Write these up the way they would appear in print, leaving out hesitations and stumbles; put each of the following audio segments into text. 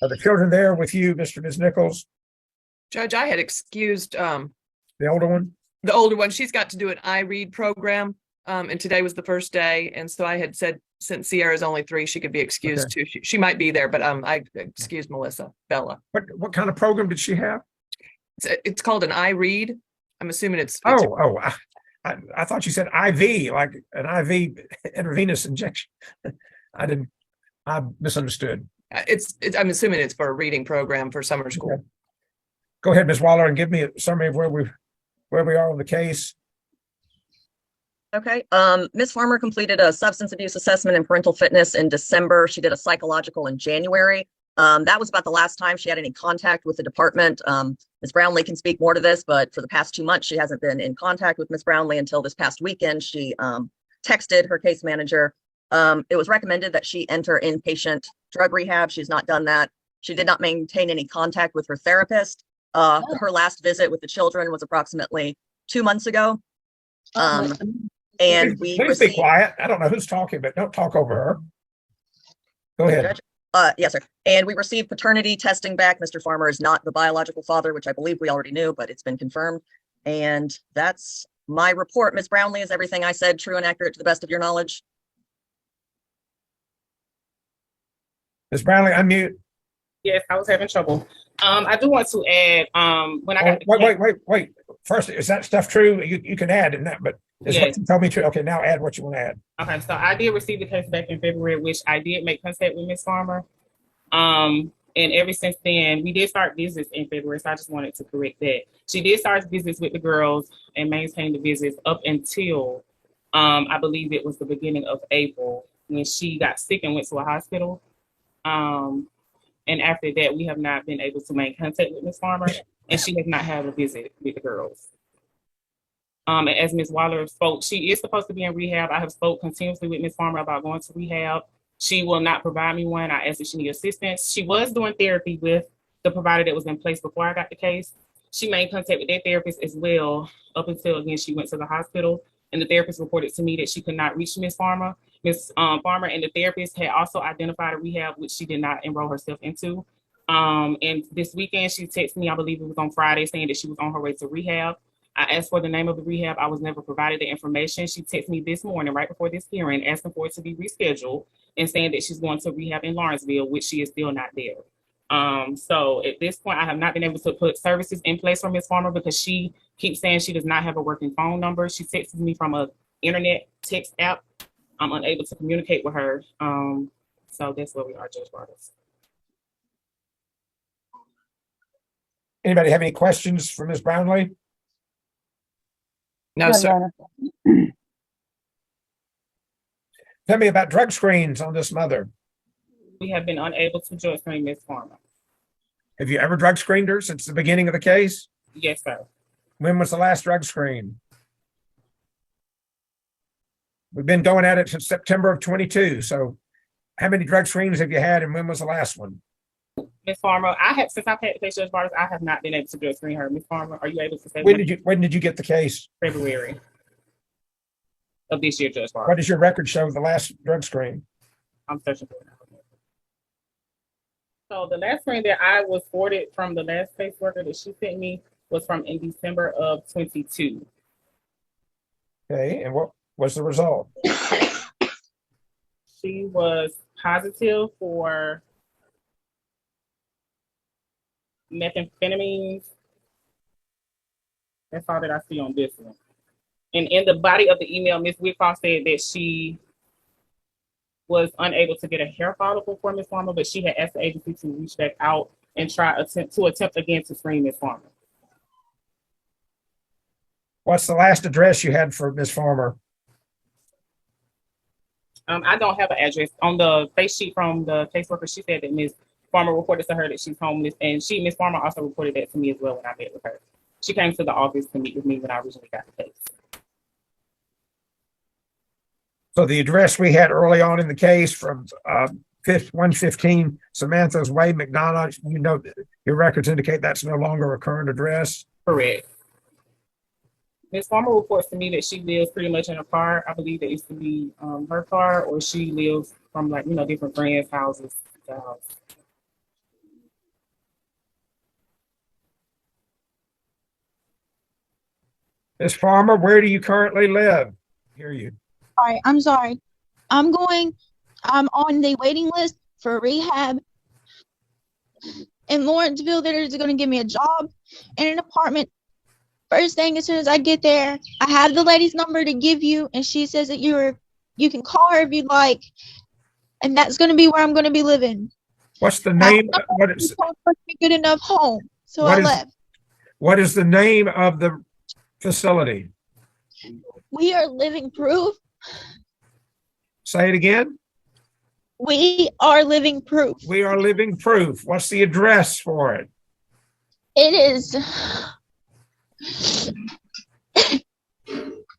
Are the children there with you, Mr. and Ms. Nichols? Judge, I had excused The older one? the older one. She's got to do an iRead program. And today was the first day. And so I had said, since Sierra's only 3, she could be excused too. She might be there, but I excused Melissa Bella. What kind of program did she have? It's called an iRead. I'm assuming it's I thought you said IV, like an IV intravenous injection. I misunderstood. I'm assuming it's for a reading program for summer school. Okay. Go ahead, Ms. Waller, and give me a summary of where we are on the case. Okay. Ms. Farmer completed a substance abuse assessment and parental fitness in December. She did a psychological in January. That was about the last time she had any contact with the department. Ms. Brownlee can speak more to this, but for the past 2 months, she hasn't been in contact with Ms. Brownlee until this past weekend. She texted her case manager. It was recommended that she enter inpatient drug rehab. She's not done that. She did not maintain any contact with her therapist. Her last visit with the children was approximately 2 months ago. And please be quiet. I don't know who's talking, but don't talk over her. Go ahead. Yes, sir. And we received paternity testing back. Mr. Farmer is not the biological father, which I believe we already knew, but it's been confirmed. And that's my report. Ms. Brownlee, is everything I said true and accurate to the best of your knowledge? Ms. Brownlee, unmute. Yes, I was having trouble. I do want to add, when I got wait. First, is that stuff true? You can add in that, but yes. What you tell me true. Okay, now add what you want to add. Okay, so I did receive the case back in February, which I did make contact with Ms. Farmer. And ever since then, we did start visits in February, so I just wanted to correct that. She did start visits with the girls and maintain the visits up until I believe it was the beginning of April when she got sick and went to a hospital. And after that, we have not been able to make contact with Ms. Farmer, and she has not had a visit with the girls. And as Ms. Waller spoke, she is supposed to be in rehab. I have spoke continuously with Ms. Farmer about going to rehab. She will not provide me one. I asked if she needs assistance. She was doing therapy with the provider that was in place before I got the case. She made contact with that therapist as well, up until, again, she went to the hospital, and the therapist reported to me that she could not reach Ms. Farmer. Ms. Farmer and the therapist had also identified a rehab, which she did not enroll herself into. And this weekend, she texted me, I believe it was on Friday, saying that she was on her way to rehab. I asked for the name of the rehab. I was never provided the information. She texted me this morning, right before this hearing, asking for it to be rescheduled and saying that she's going to rehab in Lawrenceville, which she is still not there. So at this point, I have not been able to put services in place for Ms. Farmer because she keeps saying she does not have a working phone number. She texts me from an internet text app. I'm unable to communicate with her. So that's where we are, Judge Bartles. Anybody have any questions for Ms. Brownlee? No, sir. Tell me about drug screens on this mother. We have been unable to drug screen Ms. Farmer. Have you ever drug screened her since the beginning of the case? Yes, sir. When was the last drug screen? We've been going at it since September of 22. So how many drug screens have you had and when was the last one? Ms. Farmer, since I've had the case, Judge Bartles, I have not been able to drug screen her. Ms. Farmer, are you able to say when did you get the case? February of this year, Judge Bartles. What does your record show of the last drug screen? I'm searching for it now. So the last screen that I was forwarded from the last caseworker that she sent me was from in December of 22. Okay, and what was the result? She was positive for methamphetamines. That's all that I see on this one. And in the body of the email, Ms. Whitcroft said that she was unable to get a hair follicle for Ms. Farmer, but she had asked the agency to reach back out and attempt again to screen Ms. Farmer. What's the last address you had for Ms. Farmer? I don't have an address. On the face sheet from the caseworker, she said that Ms. Farmer reported to her that she's homeless, and Ms. Farmer also reported that to me as well when I met with her. She came to the office to meet with me when I originally got the case. So the address we had early on in the case from 115 Samantha's Way, McDonough, you know, your records indicate that's no longer a current address? Correct. Ms. Farmer reports to me that she lives pretty much in a car. I believe that used to be her car, or she lives from, like, you know, different friends' houses to house. Ms. Farmer, where do you currently live? Hear you. All right, I'm sorry. I'm on the waiting list for rehab in Lawrenceville. They're going to give me a job in an apartment. First thing, as soon as I get there, I have the lady's number to give you, and she says that you can call her if you'd like, and that's going to be where I'm going to be living. What's the Now, name? I What is, don't know if it's a good enough home, so What I is- left. what is the name of the facility? We are living proof. Say it again. We are living proof. We are living proof. What's the address for it? It is.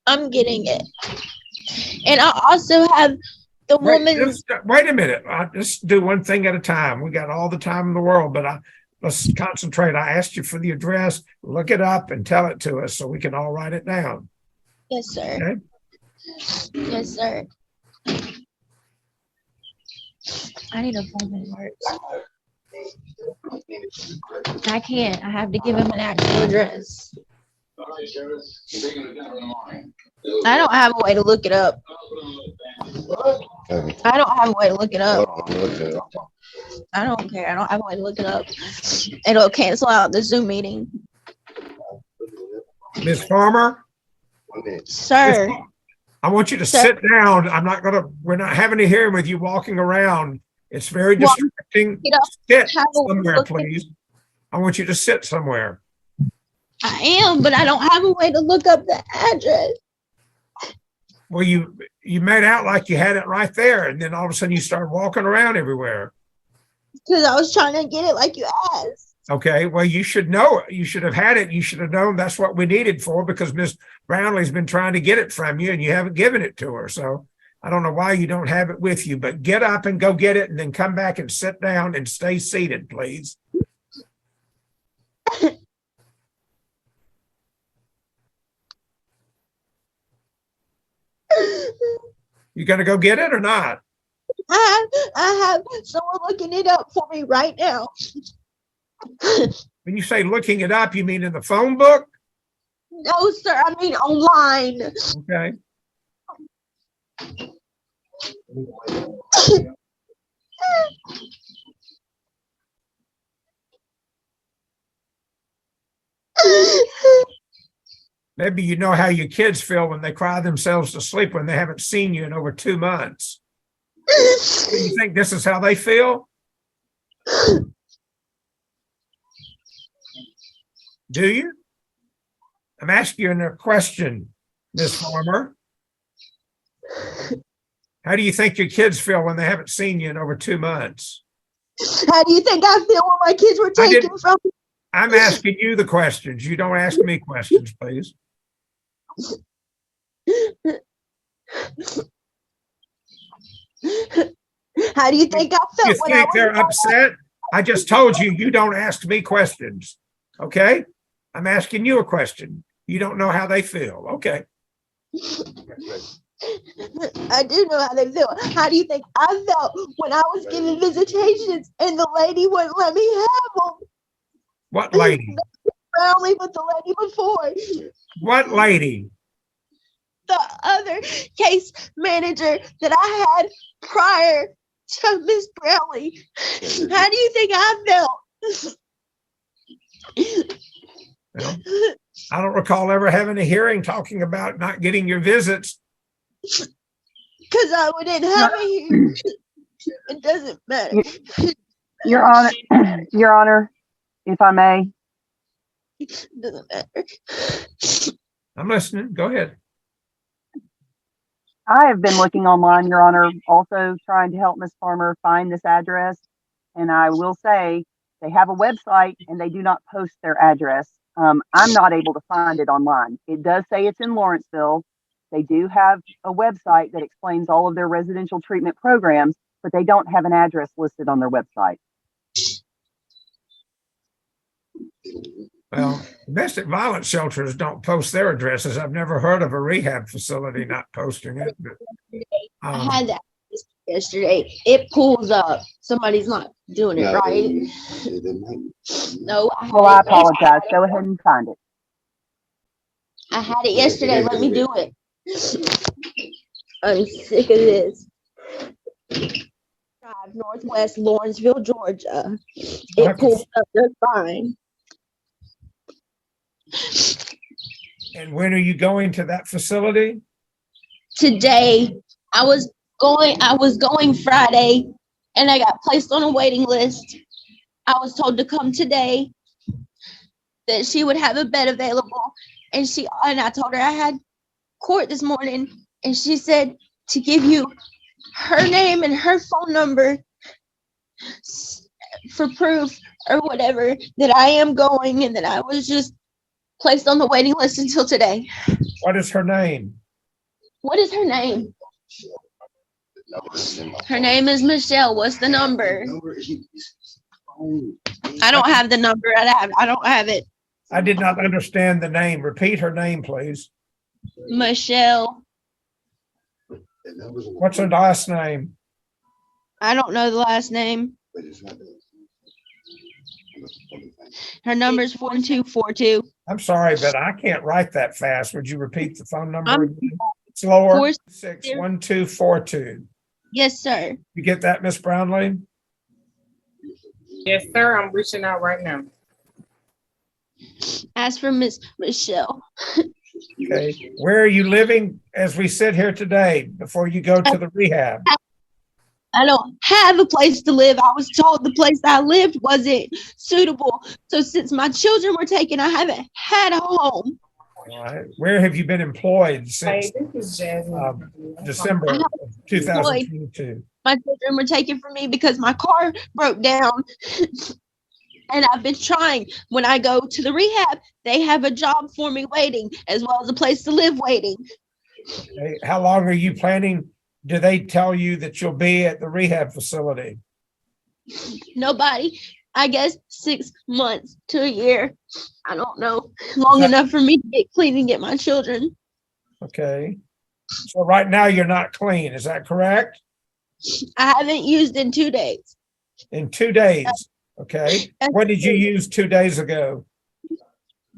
I'm getting it. And I also have the woman's. Wait a minute. I'll just do one thing at a time. We got all the time in the world, but let's concentrate. I asked you for the address. Look it up and tell it to us so we can all write it down. Yes, sir. Okay? Yes, sir. I need a phone that works. I can't. I have to give him an actual address. I don't have a way to look it up. I don't have a way to look it up. I don't care. I don't have a way to look it up. It'll cancel out the Zoom meeting. Ms. Farmer, Sir, I want you to Sir. sit down. We're not having a hearing with you walking around. It's very Well, distracting. you know, Sit have a somewhere, look- please. I want you to sit somewhere. I am, but I don't have a way to look up the address. Well, you made out like you had it right there, and then all of a sudden you started walking around everywhere. Because I was trying to get it like you asked. Okay, well, you should know it. You should have had it. You should have known that's what we needed for, because Miss Brownlee's been trying to get it from you and you haven't given it to her. So I don't know why you don't have it with you, but get up and go get it and then come back and sit down and stay seated, please. You gonna go get it or not? I have someone looking it up for me right now. When you say looking it up, you mean in the phone book? No, sir, I mean online. Okay. Maybe you know how your kids feel when they cry themselves to sleep when they haven't seen you in over 2 months. Do you think this is how they feel? Do you? I'm asking you a question, Miss Farmer. How do you think your kids feel when they haven't seen you in over 2 months? How do you think I feel when my kids were I taken didn't- from me? I'm asking you the questions. You don't ask me questions, please. How do you think I You felt when I think was they're upset? I just told you, you don't ask me questions. Okay? I'm asking you a question. You don't know how they feel. Okay. I do know how they feel. How do you think I felt when I was getting visitations and the lady wouldn't let me have them? What lady? Only but the lady before. What lady? The other case manager that I had prior to Miss Brownlee. How do you think I felt? Well, I don't recall ever having a hearing talking about not getting your visits. Because I didn't have a hearing. It doesn't matter. Your Honor, Your Honor, if I may, It doesn't matter. I'm listening. Go ahead. I have been looking online, Your Honor, also trying to help Ms. Farmer find this address. And I will say they have a website and they do not post their address. I'm not able to find it online. It does say it's in Lawrenceville. They do have a website that explains all of their residential treatment programs, but they don't have an address listed on their website. Well, domestic violence shelters don't post their addresses. I've never heard of a rehab facility not posting it. But, I had that yesterday. It pulls up. Somebody's not doing it right. No. Well, I apologize. Go ahead and find it. I had it yesterday. Let me do it. I'm sick of this. Drive Northwest Lawrenceville, Georgia. have It to- pulled up just fine. And when are you going to that facility? Today, I was going Friday, and I got placed on a waiting list. I was told to come today, that she would have a bed available, and I told her I had court this morning, and she said to give you her name and her phone number for proof or whatever that I am going, and that I was just placed on the waiting list until today. What is her name? What is her name? Her name is Michelle. What's the number? I don't have the number. I don't have it. I did not understand the name. Repeat her name, please. Michelle. What's her last name? I don't know the last name. Her number is 1242. I'm sorry, but I can't write that fast. Would you repeat the phone number? I'm- again? Slower. 4-6-1242. Yes, sir. You get that, Miss Brownlee? Yes, sir. I'm reaching out right now. Ask for Miss Michelle. Okay. Where are you living as we sit here today before you go to the rehab? I don't have a place to live. I was told the place I lived wasn't suitable. So since my children were taken, I haven't had a home. All right. Where have you been employed Hey, since this is Jasmine. December of 2022? My children were taken from me because my car broke down. And I've been trying. When I go to the rehab, they have a job for me waiting, as well as a place to live waiting. Okay. How long are you planning? Do they tell you that you'll be at the rehab facility? Nobody. I guess 6 months to a year. I don't know. Long enough for me to get clean and get my children. Okay. So right now you're not clean, is that correct? I haven't used in 2 days. In 2 days, okay. What did you use 2 days ago?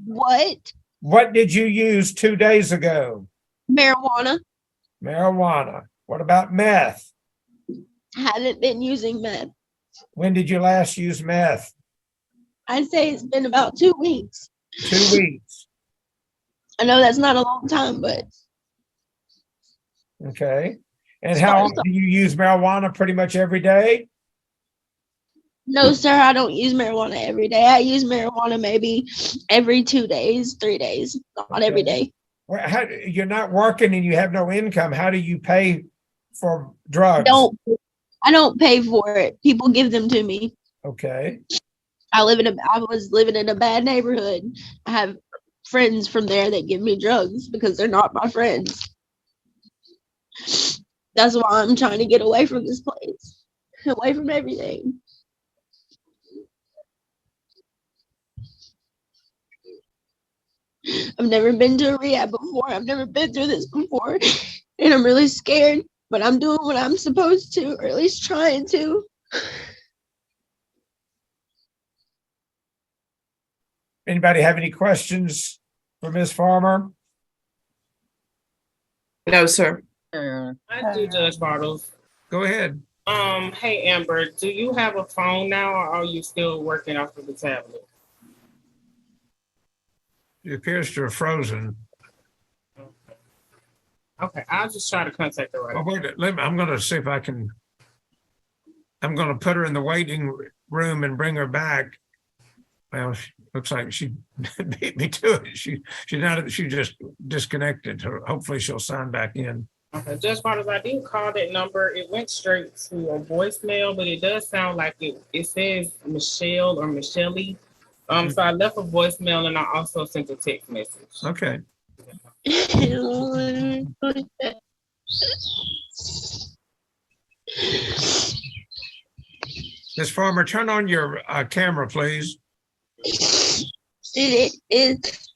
What? What did you use 2 days ago? Marijuana. Marijuana. What about meth? Haven't been using meth. When did you last use meth? I'd say it's been about 2 weeks. 2 weeks. I know that's not a long time, but Okay. And how often do you use marijuana? Pretty much every day? no, sir, I don't use marijuana every day. I use marijuana maybe every 2 days, 3 days, not every day. Well, you're not working and you have no income. How do you pay for drugs? I don't pay for it. People give them to me. Okay. I was living in a bad neighborhood. I have friends from there that give me drugs because they're not my friends. That's why I'm trying to get away from this place, away from everything. I've never been to a rehab before. I've never been through this before. And I'm really scared, but I'm doing what I'm supposed to, or at least trying to. Anybody have any questions for Ms. Farmer? No, sir. I do, Judge Bartles. Go ahead. Hey Amber, do you have a phone now, or are you still working off of the tablet? It appears to have frozen. Okay, I'll just try to contact her right Oh, now. wait, I'm going to see if I can. I'm going to put her in the waiting room and bring her back. Well, looks like she beat me to it. She just disconnected. Hopefully she'll sign back in. Okay, Judge Bartles, I did call that number. It went straight to a voicemail, but it does sound like it says Michelle or Michelle. So I left a voicemail and I also sent a text message. Okay. Ms. Farmer, turn on your camera, please. It is.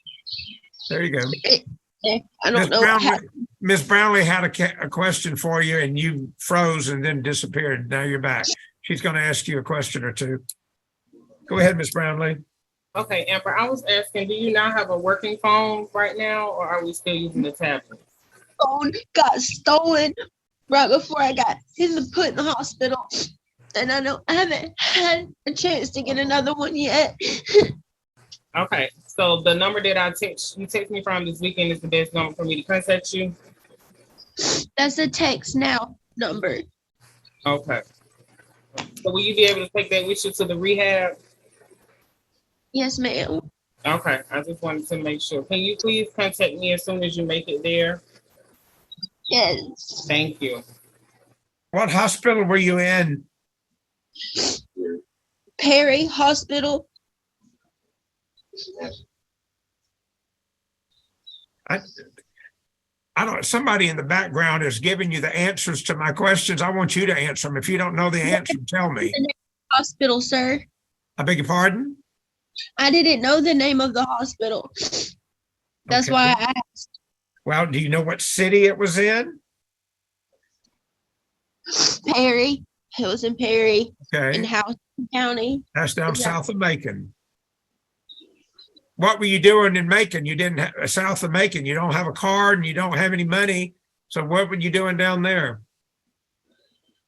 There you go. I don't know what happened. Ms. Brownlee had a question for you and you froze and then disappeared. Now you're back. She's going to ask you a question or two. Go ahead, Ms. Brownlee. Okay, Amber, I was asking, do you now have a working phone right now, or are we still using the tablet? Phone got stolen right before I got put in the hospital. And I haven't had a chance to get another one yet. Okay, so the number that you text me from this weekend is the best number for me to contact you? That's a text now number. Okay. So will you be able to take that with you to the rehab? Yes, ma'am. Okay, I just wanted to make sure. Can you please contact me as soon as you make it there? Yes. Thank you. What hospital were you in? Perry Hospital. I don't, somebody in the background is giving you the answers to my questions. I want you to answer them. If you don't know the answer, tell me. Hospital, sir. I beg your pardon? I didn't know the name of the hospital. That's Okay. why I asked. Well, do you know what city it was in? Perry. It was in Perry in Okay, Houston County. that's down Yeah. south of Macon. What were you doing in Macon? You didn't have, south of Macon, you don't have a car and you don't have any money. So what were you doing down there?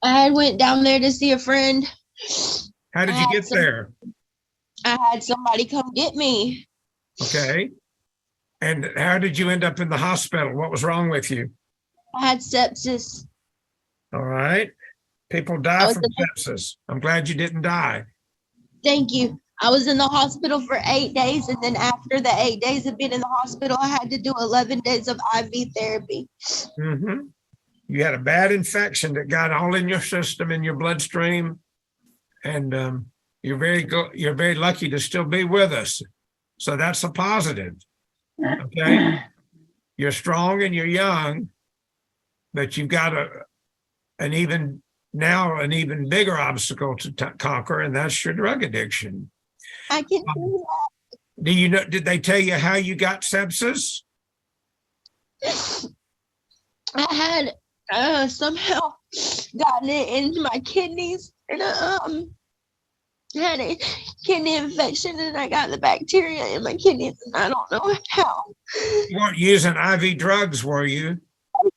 I went down there to see a friend. How did I you had get there? I had somebody come get me. Okay. And how did you end up in the hospital? What was wrong with you? I had sepsis. All right. People I die was from sepsis. I'm glad you didn't die. Thank you. I was in the hospital for 8 days, and then after the 8 days of being in the hospital, I had to do 11 days of IV therapy. Mhm. You had a bad infection that got all in your system, in your bloodstream. And you're very lucky to still be with us. So that's a positive. Okay. You're strong and you're young, but you've got an even bigger obstacle to conquer, and that's your drug addiction. I can do Do you know, did they tell you how you got sepsis? that. I had somehow gotten it into my kidneys, and had a kidney infection, and I got the bacteria in my kidneys, and I don't know how. You weren't using IV drugs, were you?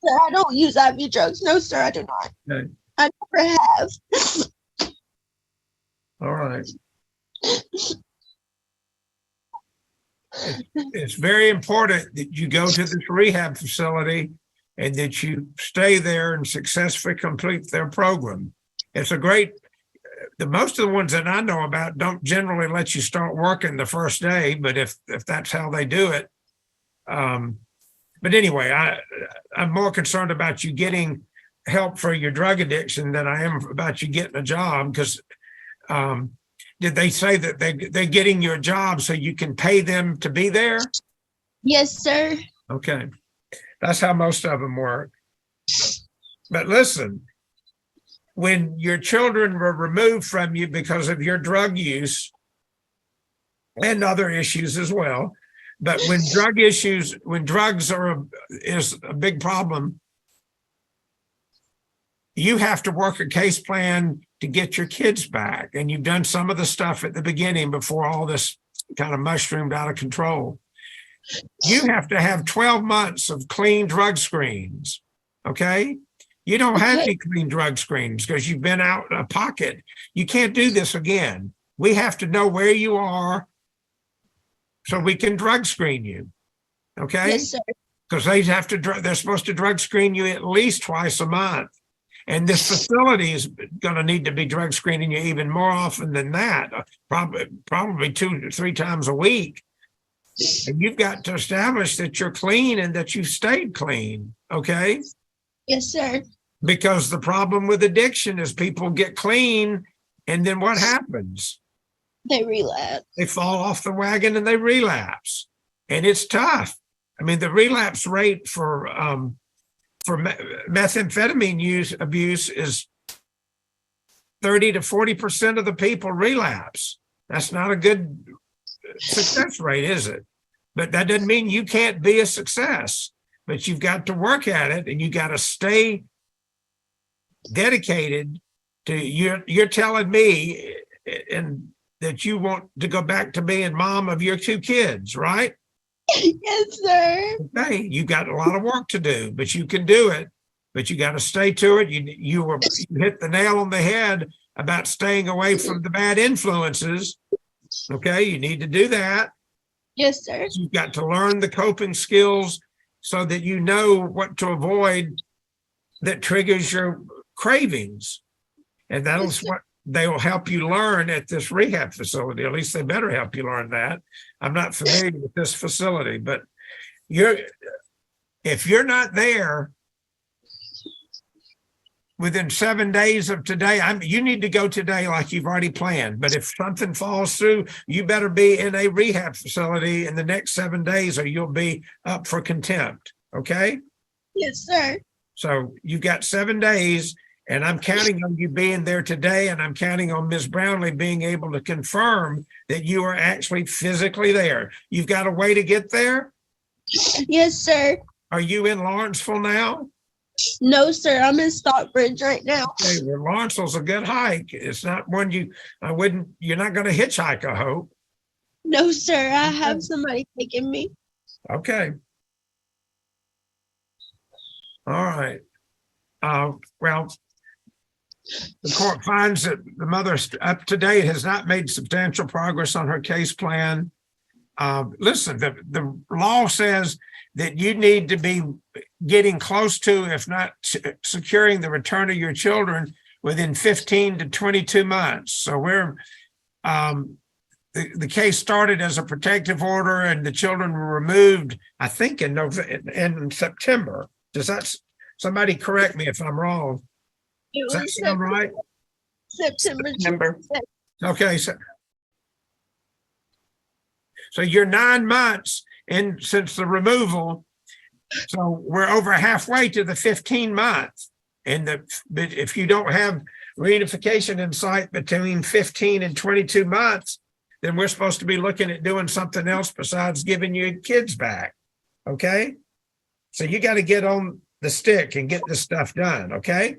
Sir, I don't use IV drugs. No, sir, I do not. Okay. I never have. All right. It's very important that you go to this rehab facility and that you stay there and successfully complete their program. It's a great, most of the ones that I know about don't generally let you start working the first day, but if that's how they do it. But anyway, I'm more concerned about you getting help for your drug addiction than I am about you getting a job, because did they say that they're getting you a job so you can pay them to be there? Yes, sir. Okay. That's how most of them work. But listen, when your children were removed from you because of your drug use and other issues as well, but when drugs is a big problem, you have to work a case plan to get your kids back. And you've done some of the stuff at the beginning before all this kind of mushroomed out of control. You have to have 12 months of clean drug screens. Okay. You don't have any clean drug screens because you've been out of pocket. You can't do this again. We have to know where you are so we can drug screen you. Okay. Yes, sir. Because they're supposed to drug screen you at least twice a month. And this facility is going to need to be drug screening you even more often than that, probably 2 to 3 times a week. And you've got to establish that you're clean and that you've stayed clean, okay? Yes, sir. Because the problem with addiction is people get clean, and then what happens? They relapse. They fall off the wagon and they relapse. And it's tough. I mean, the relapse rate for methamphetamine abuse is 30 to 40% of the people relapse. That's not a good success rate, is it? But that doesn't mean you can't be a success, but you've got to work at it, and you got to stay dedicated to, you're telling me, and that you want to go back to being mom of your 2 kids, right? Yes, sir. Okay, you got a lot of work to do, but you can do it. But you got to stay to it. You hit the nail on the head about staying away from the bad influences. Okay, you need to do that. Yes, sir. You've got to learn the coping skills so that you know what to avoid that triggers your cravings. And that's what they will help you learn at this rehab facility. At least they better help you learn that. I'm not familiar with this facility, but if you're not there within 7 days of today, you need to go today like you've already planned. But if something falls through, you better be in a rehab facility in the next 7 days or you'll be up for contempt. Okay? Yes, sir. So you've got 7 days, and I'm counting on you being there today, and I'm counting on Ms. Brownlee being able to confirm that you are actually physically there. You've got a way to get there? Yes, sir. Are you in Lawrenceville now? No, sir. I'm in Stockbridge right now. Okay, well, Lawrenceville's a good hike. It's not one you're not going to hitchhike, I hope. No, sir. I have somebody taking me. Okay. All right. Well, the court finds that the mother up to date has not made substantial progress on her case plan. Listen, the law says that you need to be getting close to, if not securing the return of your children within 15 to 22 months. So we're, the case started as a protective order and the children were removed, I think in September. Does that, somebody correct me if I'm wrong. Does that sound right? September. Okay, so you're 9 months in since the removal. So we're over halfway to the 15 months. And if you don't have reunification in sight between 15 and 22 months, then we're supposed to be looking at doing something else besides giving your kids back. Okay? So you got to get on the stick and get this stuff done. Okay?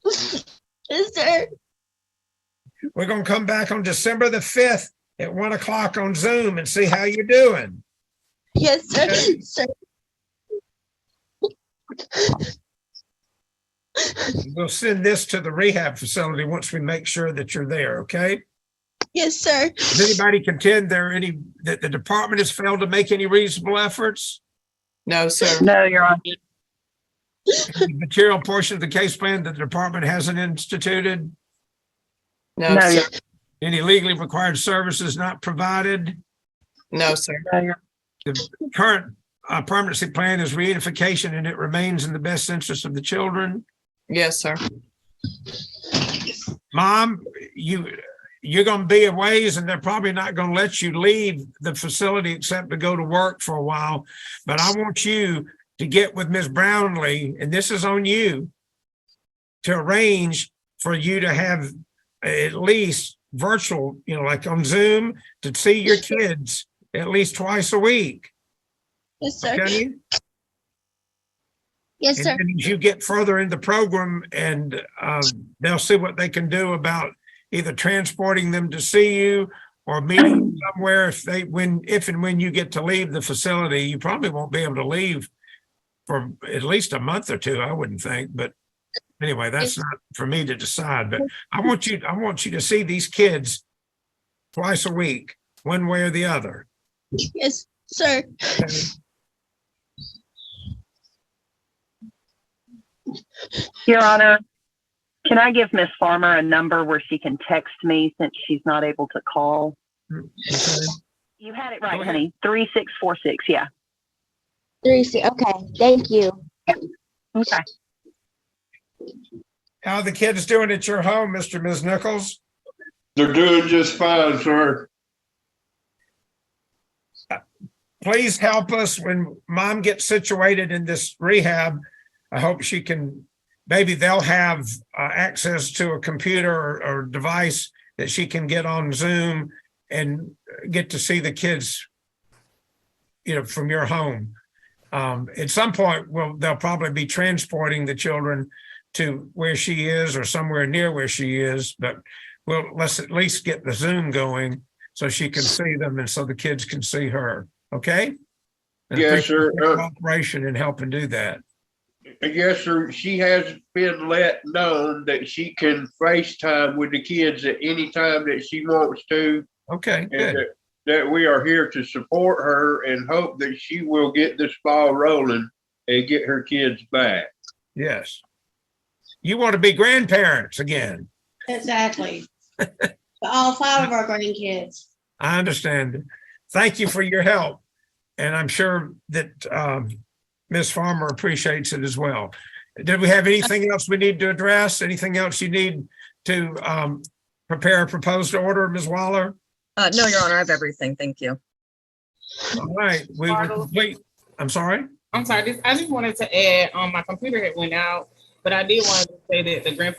Yes, sir. We're going to come back on December the 5th at 1 o'clock on Zoom and see how you're doing. Yes, sir. Okay. Sir. We'll send this to the rehab facility once we make sure that you're there, okay? Yes, sir. Does anybody contend that the department has failed to make any reasonable efforts? No, sir. No, Your Honor. Any material portion of the case plan that the department hasn't instituted? No, No, sir. Any legally required services not provided? No, sir. No, Your The current permanency plan is reunification and it remains in the best interest of the children. Yes, sir. Mom, you're going to be a ways and they're probably not going to let you leave the facility except to go to work for a while. But I want you to get with Ms. Brownlee, and this is on you, to arrange for you to have at least virtual, like on Zoom, to see your kids at least twice a week. Yes, sir. Okay? Yes, And sir. then as you get further in the program and they'll see what they can do about either transporting them to see you or meeting somewhere if and when you get to leave the facility. You probably won't be able to leave for at least a month or two, I wouldn't think. But anyway, that's not for me to decide. But I want you to see these kids twice a week, one way or the other. Yes, sir. Okay? Your Honor, can I give Miss Farmer a number where she can text me since she's not able to call? Okay. You had it Go right, ahead. honey. 3646. Yeah. 3C. Okay. Thank you. Okay. How are the kids doing at your home, Mr. and Ms. Nichols? They're doing just fine, sir. Please help us when mom gets situated in this rehab. I hope she can, maybe they'll have access to a computer or device that she can get on Zoom and get to see the kids, from your home. At some point, they'll probably be transporting the children to where she is or somewhere near where she is, but let's at least get the Zoom going so she can see them and so the kids can see her. Okay? And Yes, sir. Cooperation in helping do that. Yes, sir. She has been let known that she can FaceTime with the kids at any time that she wants to. Okay, And good. that we are here to support her and hope that she will get this ball rolling and get her kids back. Yes. You want to be grandparents again. Exactly. For all 5 of our grandkids. I understand. Thank you for your help. And I'm sure that Ms. Farmer appreciates it as well. Did we have anything else we need to address? Anything else you need to prepare a proposed order, Ms. Waller? No, Your Honor, I have everything. Thank you. All right, we will Bartles. complete. I'm sorry? I'm sorry, I just wanted to add, my computer had went out, but I did want to say that the grand.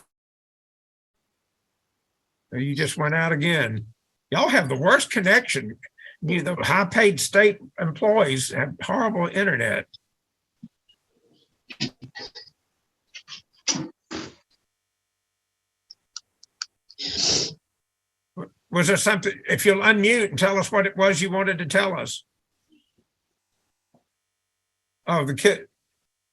You just went out again. Y'all have the worst connection. The high-paid state employees have horrible internet. Was there something, if you'll unmute and tell us what it was you wanted to tell us? Oh, the kid.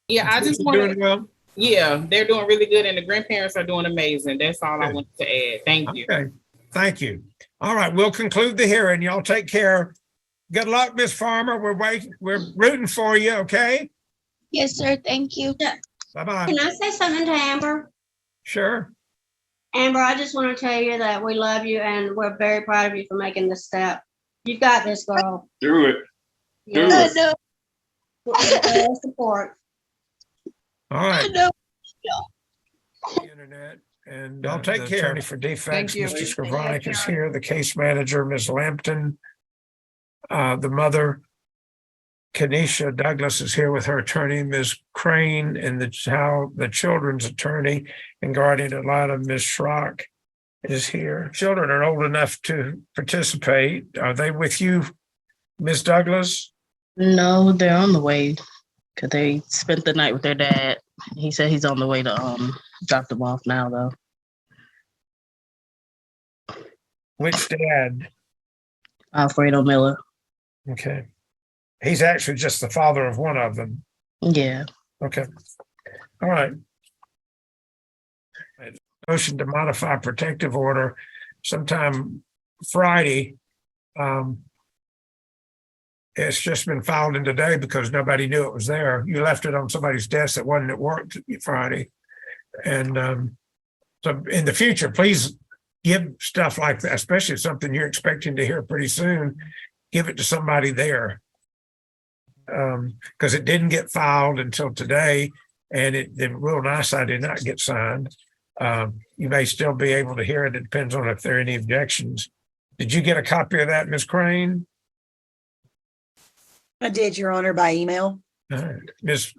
Yeah, I just doing wanted, well? yeah, they're doing really good and the grandparents are doing amazing. That's all I Good. wanted to add. Thank you. Okay, thank you. All right, we'll conclude the hearing. Y'all take care. Good luck, Miss Farmer. We're rooting for you, okay? Yes, sir. Thank you. Bye-bye. Can I say something to Amber? Sure. Amber, I just want to tell you that we love you and we're very proud of you for making this step. You've got this, girl. Do it. Do Yes. it. Full support. All right. No. The internet, and I'll take care. Attorney for defects, Thank you. Mr. Scrivonic is here, the case manager, Ms. Lampton. The mother, Kenesha Douglas, is here with her attorney, Ms. Crane, and the children's attorney and guardian ad litem, Ms. Schrock, is here. Children are old enough to participate. Are they with you, Ms. Douglas? No, they're on the way because they spent the night with their dad. He said he's on the way to drop them off now, though. Which dad? Alfredo Miller. Okay. He's actually just the father of one of them. Yeah. Okay. All right. Motion to modify protective order sometime Friday. It's just been filed in today because nobody knew it was there. You left it on somebody's desk that wasn't at work Friday. And so in the future, please give stuff like that, especially if something you're expecting to hear pretty soon, give it to somebody there. Because it didn't get filed until today, and the real nice I did not get signed. You may still be able to hear it. It depends on if there are any objections. Did you get a copy of that, Ms. Crane? I did, Your Honor, by email. All right. Ms.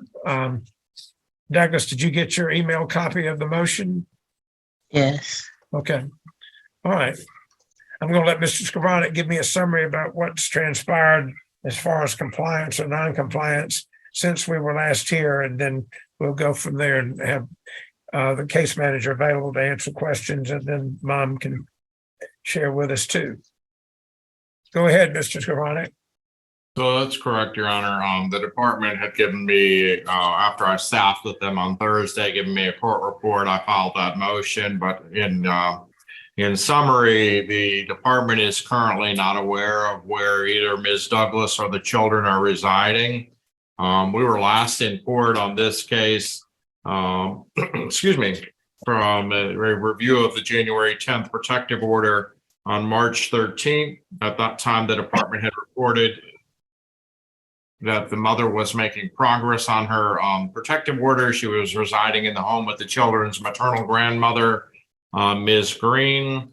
Douglas, did you get your email copy of the motion? Yes. Okay. All right. I'm going to let Mr. Scrivonic give me a summary about what's transpired as far as compliance or non-compliance since we were last here, and then we'll go from there and have the case manager available to answer questions, and then Mom can share with us too. Go ahead, Mr. Scrivonic. So that's correct, Your Honor. The department had given me, after I staffed with them on Thursday, given me a court report. I filed that motion, but in summary, the department is currently not aware of where either Ms. Douglas or the children are residing. We were last in court on this case, excuse me, from a review of the January 10th protective order on March 13th. At that time, the department had reported that the mother was making progress on her protective order. She was residing in the home with the children's maternal grandmother, Ms. Green.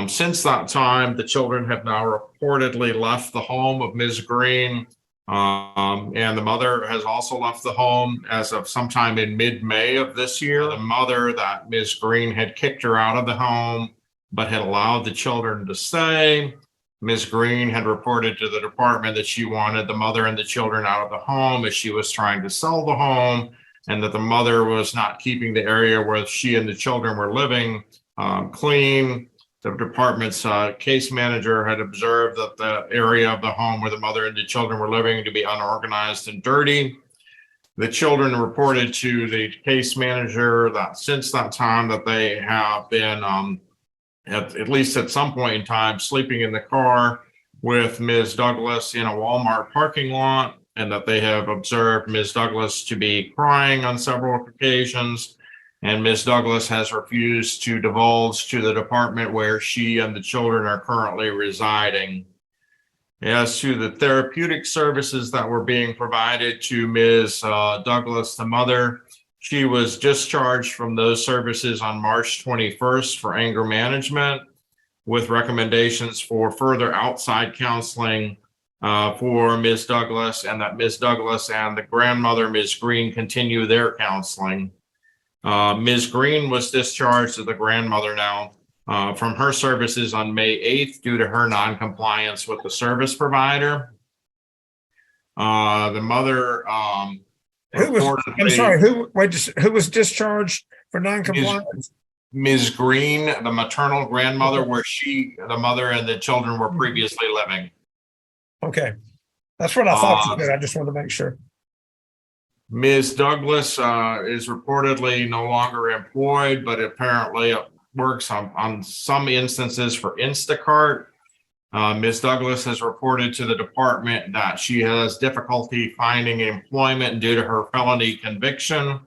Since that time, the children have now reportedly left the home of Ms. Green, and the mother has also left the home as of sometime in mid-May of this year. The mother, that Ms. Green had kicked her out of the home, but had allowed the children to stay. Ms. Green had reported to the department that she wanted the mother and the children out of the home as she was trying to sell the home, and that the mother was not keeping the area where she and the children were living clean. the department's case manager had observed that the area of the home where the mother and the children were living to be unorganized and dirty. The children reported to the case manager that since that time that they have been, at least at some point in time, sleeping in the car with Ms. Douglas in a Walmart parking lot, and that they have observed Ms. Douglas to be crying on several occasions. And Ms. Douglas has refused to divulge to the department where she and the children are currently residing. As to the therapeutic services that were being provided to Ms. Douglas, the mother, she was discharged from those services on March 21st for anger management, with recommendations for further outside counseling for Ms. Douglas, and that Ms. Douglas and the grandmother, Ms. Green, continue their counseling. Ms. Green was discharged to the grandmother now from her services on May 8th due to her non-compliance with the service provider. The mother Who was discharged for non-compliance? Ms. Green, the maternal grandmother, where the mother and the children were previously living. Okay, that's what I thought you said. I just wanted to make sure. Ms. Douglas is reportedly no longer employed, but apparently works on some instances for Instacart. Ms. Douglas has reported to the department that she has difficulty finding employment due to her felony conviction.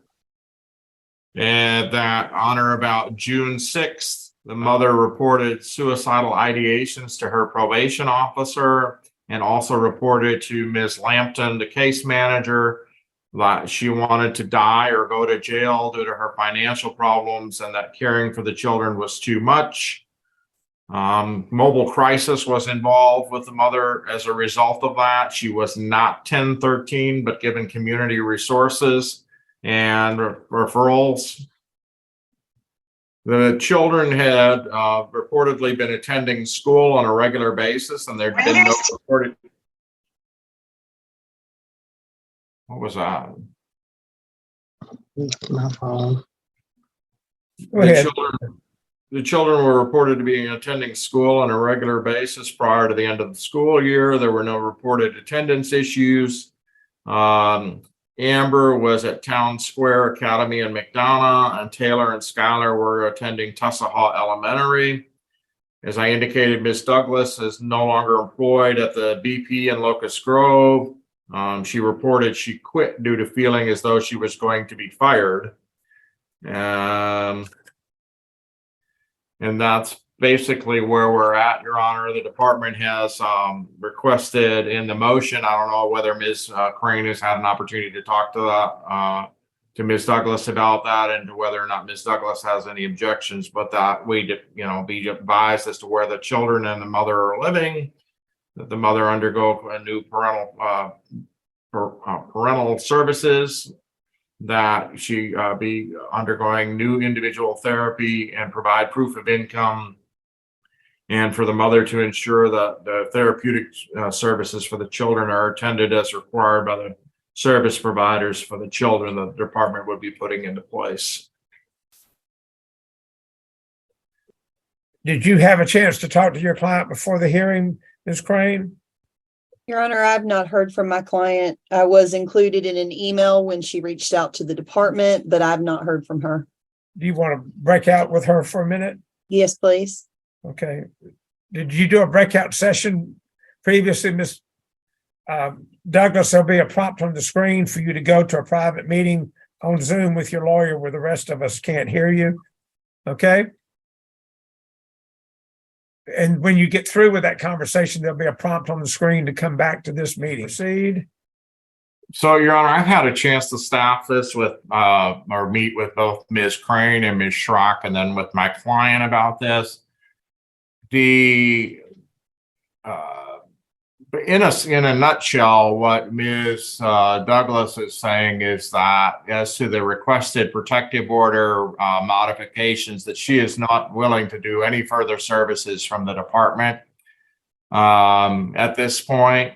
And that on or about June 6th, the mother reported suicidal ideations to her probation officer, and also reported to Ms. Lampton, the case manager, that she wanted to die or go to jail due to her financial problems and that caring for the children was too much. Mobile Crisis was involved with the mother as a result of that. She was not 1013, but given community resources and referrals. The children had reportedly been attending school on a regular basis, and there'd been no reported. What was that? My phone. Go ahead. The children were reported to be attending school on a regular basis prior to the end of the school year. There were no reported attendance issues. Amber was at Town Square Academy in McDonough, and Taylor and Skylar were attending Tussahaw Elementary. As I indicated, Ms. Douglas is no longer employed at the BP in Locust Grove. She reported she quit due to feeling as though she was going to be fired. And that's basically where we're at, Your Honor. The department has requested in the motion, I don't know whether Ms. Crane has had an opportunity to talk to Ms. Douglas about that, and to whether or not Ms. Douglas has any objections, but that we, be advised as to where the children and the mother are living, that the mother undergo a new parental services, that she be undergoing new individual therapy and provide proof of income, and for the mother to ensure that the therapeutic services for the children are attended as required by the service providers for the children that the department would be putting into place. Did you have a chance to talk to your client before the hearing, Ms. Crane? Your Honor, I've not heard from my client. I was included in an email when she reached out to the department, but I've not heard from her. Do you want to break out with her for a minute? Yes, please. Okay. Did you do a breakout session previously, Ms. Douglas? There'll be a prompt on the screen for you to go to a private meeting on Zoom with your lawyer where the rest of us can't hear you. Okay? And when you get through with that conversation, there'll be a prompt on the screen to come back to this meeting. Proceed. So, Your Honor, I've had a chance to staff this with or meet with both Ms. Crane and Ms. Schrock, and then with my client about this. In a nutshell, what Ms. Douglas is saying is that as to the requested protective order modifications, that she is not willing to do any further services from the department at this point.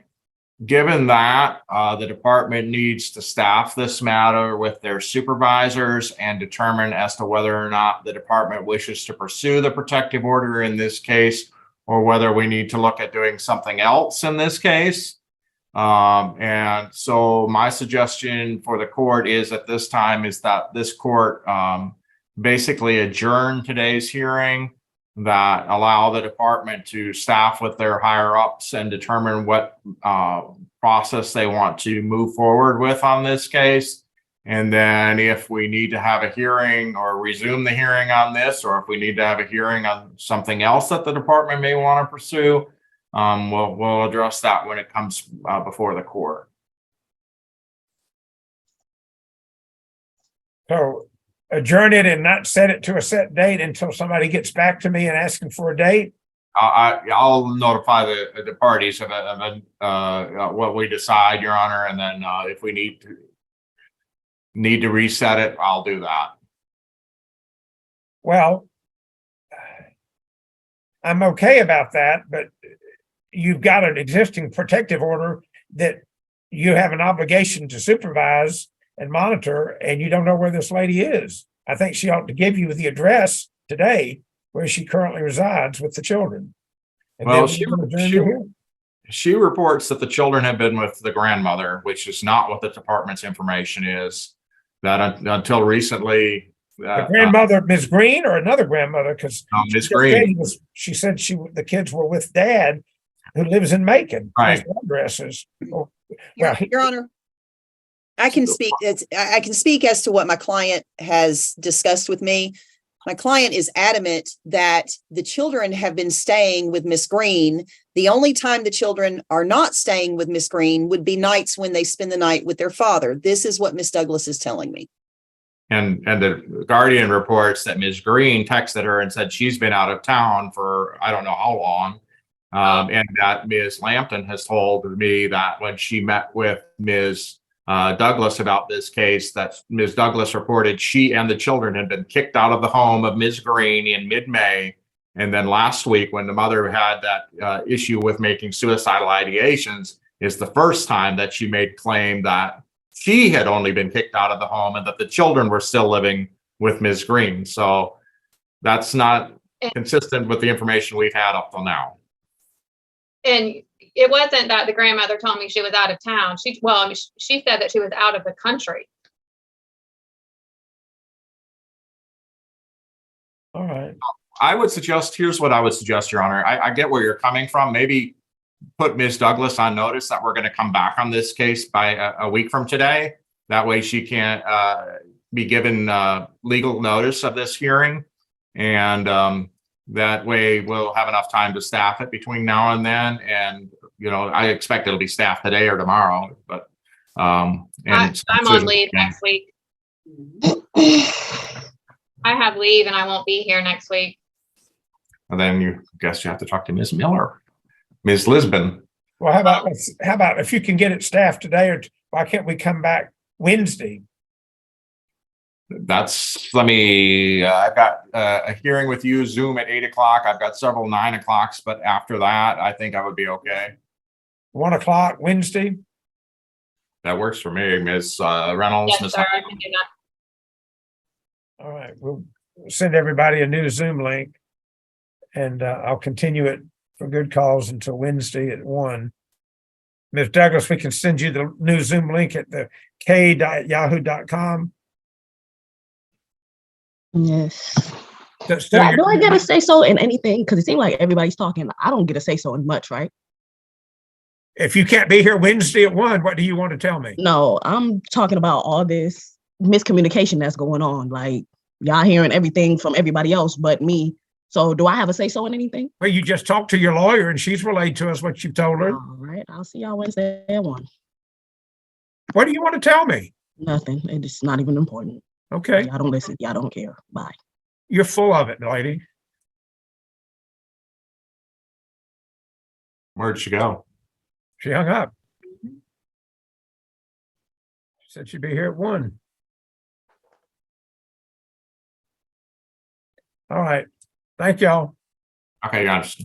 given that, the department needs to staff this matter with their supervisors and determine as to whether or not the department wishes to pursue the protective order in this case, or whether we need to look at doing something else in this case. And so my suggestion for the court is at this time is that this court basically adjourn today's hearing, that allow the department to staff with their higher ups and determine what process they want to move forward with on this case. And then if we need to have a hearing or resume the hearing on this, or if we need to have a hearing on something else that the department may want to pursue, we'll address that when it comes before the court. So adjourn it and not set it to a set date until somebody gets back to me and asking for a date. I'll notify the parties of what we decide, Your Honor, and then if we need to reset it, I'll do that. Well, I'm okay about that, but you've got an existing protective order that you have an obligation to supervise and monitor, and you don't know where this lady is. I think she ought to give you the address today where she currently resides with the children. And well, then she reports that the children have been with the grandmother, which is not what the department's information is. That until recently, the grandmother, Ms. Green, or another grandmother, because Ms. Green, she said the kids were with Dad, who lives in Macon. Right. Addresses. Well, Your Honor, I can speak as to what my client has discussed with me. My client is adamant that the children have been staying with Miss Green. The only time the children are not staying with Miss Green would be nights when they spend the night with their father. This is what Miss Douglas is telling me. And the Guardian reports that Ms. Green texted her and said she's been out of town for I don't know how long. And that Ms. Lampton has told me that when she met with Ms. Douglas about this case, that Ms. Douglas reported she and the children had been kicked out of the home of Ms. Green in mid-May. And then last week, when the mother had that issue with making suicidal ideations, is the first time that she made claim that she had only been kicked out of the home and that the children were still living with Ms. Green. So that's not consistent with the information we've had up till now. And it wasn't that the grandmother told me she was out of town. She said that she was out of the country. all right. I would suggest, here's what I would suggest, Your Honor. I get where you're coming from. Maybe put Ms. Douglas on notice that we're going to come back on this case by a week from today. That way she can be given legal notice of this hearing. And that way we'll have enough time to staff it between now and then. And, you know, I expect it'll be staffed today or tomorrow, but I'm on leave next week. I have leave and I won't be here next week. And then you guess you have to talk to Ms. Miller, Ms. Lisbon. Well, how about if you can get it staffed today, or why can't we come back Wednesday? I've got a hearing with you, Zoom at 8 o'clock. I've got several 9 o'clocks, but after that, I think I would be okay. 1 o'clock Wednesday? That works for me, Ms. Reynolds. Yes, sir, I can do that. All right, we'll send everybody a new Zoom link, and I'll continue it for good cause until Wednesday at 1. Ms. Douglas, we can send you the new Zoom link at the k.yahoo.com. Yes. So Do I get a say so in anything? Because it seems like everybody's talking. I don't get a say so in much, right? if you can't be here Wednesday at 1, what do you want to tell me? No, I'm talking about all this miscommunication that's going on. Like, y'all hearing everything from everybody else but me. So do I have a say so in anything? Well, you just talked to your lawyer and she's relayed to us what you've told her. All right. I'll see y'all Wednesday at 1. What do you want to tell me? Nothing. It's not even important. Okay. Y'all don't listen. Y'all don't care. Bye. You're full of it, lady. Where'd she go? She hung up. She said she'd be here at 1. All right. Thank y'all. Okay, guys.